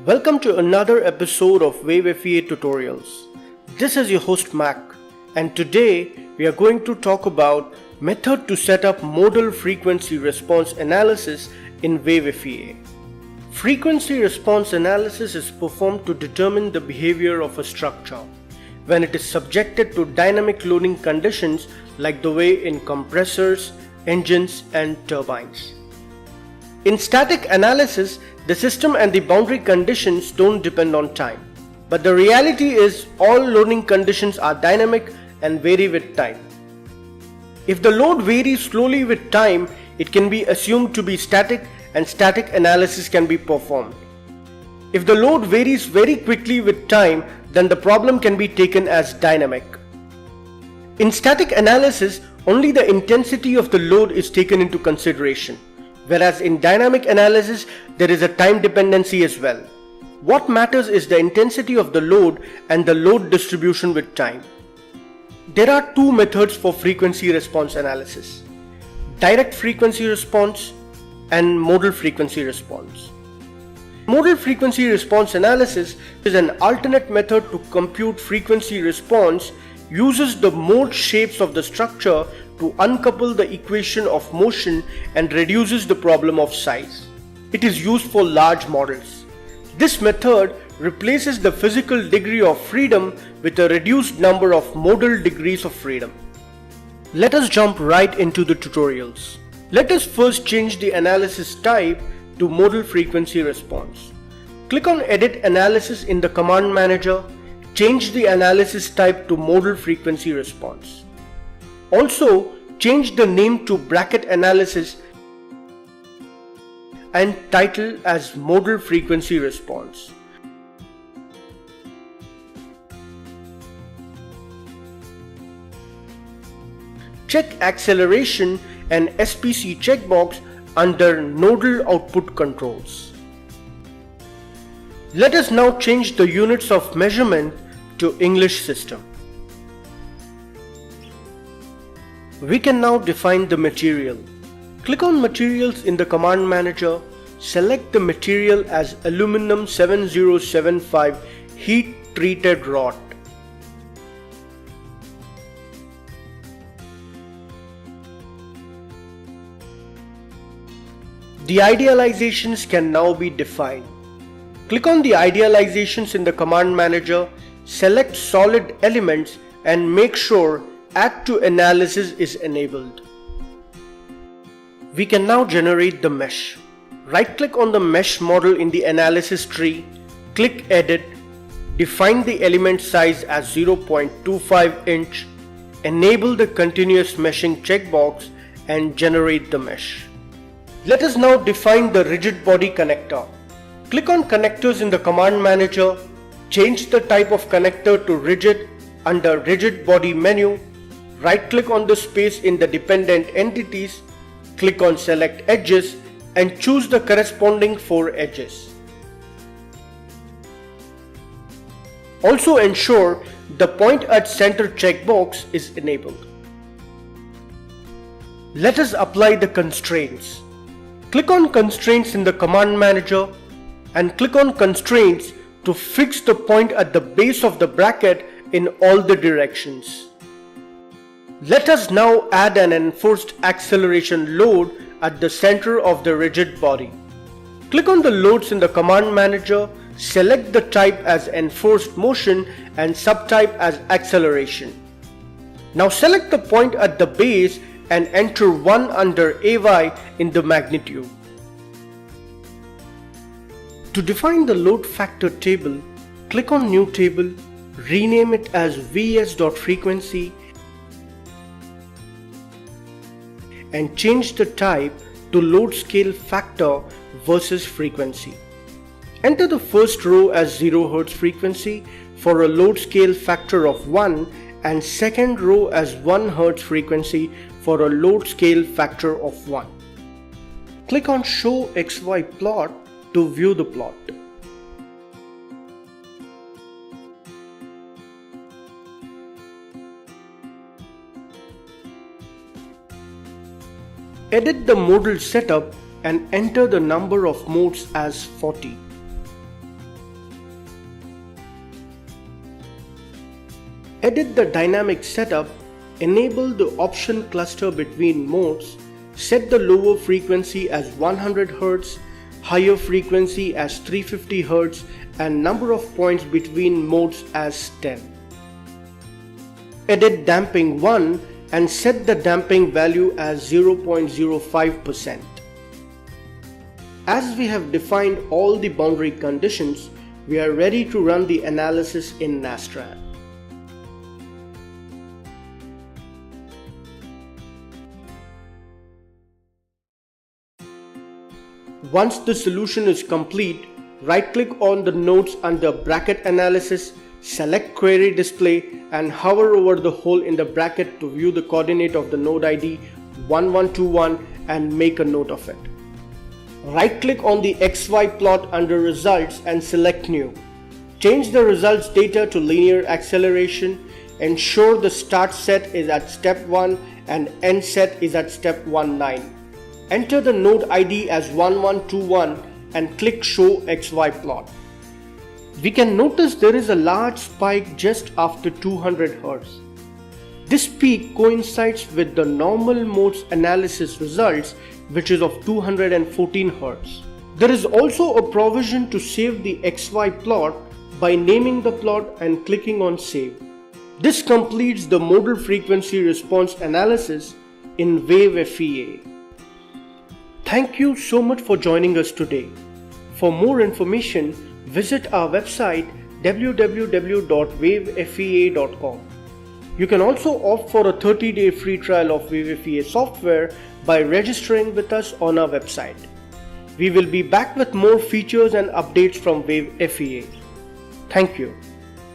Welcome to another episode of WaveFEA tutorials. This is your host Mac, and today we are going to talk about method to set up modal frequency response analysis in WaveFEA. Frequency response analysis is performed to determine the behavior of a structure when it is subjected to dynamic loading conditions like the way in compressors, engines and turbines. In static analysis, the system and the boundary conditions don't depend on time. But the reality is all loading conditions are dynamic and vary with time. If the load varies slowly with time, it can be assumed to be static and static analysis can be performed. If the load varies very quickly with time, then the problem can be taken as dynamic. In static analysis, only the intensity of the load is taken into consideration. Whereas in dynamic analysis, there is a time dependency as well. What matters is the intensity of the load and the load distribution with time. There are two methods for frequency response analysis: direct frequency response and modal frequency response. Modal frequency response analysis is an alternate method to compute frequency response, uses the mode shapes of the structure to uncouple the equation of motion and reduces the problem of size. It is used for large models. This method replaces the physical degree of freedom with a reduced number of modal degrees of freedom. Let us jump right into the tutorials. Let us first change the analysis type to modal frequency response. Click on Edit Analysis in the Command Manager. Change the analysis type to modal frequency response. Also, change the name to bracket analysis and title as modal frequency response. Check acceleration and SPC checkbox under nodal output controls. Let us now change the units of measurement to English system. We can now define the material. Click on Materials in the Command Manager. Select the material as Aluminum 7075 Heat Treated Rod. The idealizations can now be defined. Click on the idealizations in the Command Manager. Select Solid Elements and make sure Add to Analysis is enabled. We can now generate the mesh. Right-click on the mesh model in the analysis tree, click Edit, define the element size as 0.25 inch, enable the continuous meshing checkbox and generate the mesh. Let us now define the rigid body connector. Click on Connectors in the Command Manager, change the type of connector to rigid under Rigid Body menu. Right-click on the space in the dependent entities, click on Select Edges and choose the corresponding 4 edges. Also ensure the Point at Center checkbox is enabled. Let us apply the constraints. Click on Constraints in the Command Manager and click on Constraints to fix the point at the base of the bracket in all the directions. Let us now add an enforced acceleration load at the center of the rigid body. Click on the loads in the Command Manager, select the type as enforced motion and subtype as acceleration. Now select the point at the base and enter 1 under AY in the magnitude. To define the load factor table, click on New Table, rename it as vs.frequency and change the type to load scale factor versus frequency. Enter the first row as 0 Hz frequency for a load scale factor of 1 and second row as 1 Hz frequency for a load scale factor of 1. Click on Show XY plot to view the plot. Edit the modal setup and enter the number of modes as 40. Edit the dynamic setup, enable the option cluster between modes, set the lower frequency as 100 Hz, higher frequency as 350 Hz, and number of points between modes as 10. Edit damping 1 and set the damping value as 0.05%. As we have defined all the boundary conditions, we are ready to run the analysis in Nastran. Once the solution is complete, right-click on the nodes under Bracket Analysis, select Query Display and hover over the hole in the bracket to view the coordinate of the node ID 1121 and make a note of it. Right-click on the XY plot under Results and select New. Change the results data to linear acceleration. Ensure the start set is at step 1 and end set is at step 19. Enter the node ID as 1121 and click Show XY plot. We can notice there is a large spike just after 200 Hz. This peak coincides with the normal modes analysis results, which is of 214 Hz. There is also a provision to save the XY plot by naming the plot and clicking on Save. This completes the Modal Frequency Response Analysis in WaveFEA. Thank you so much for joining us today. For more information, visit our website www.wavefea.com. You can also opt for a 30-day free trial of WaveFEA software by registering with us on our website. We will be back with more features and updates from WaveFEA. Thank you.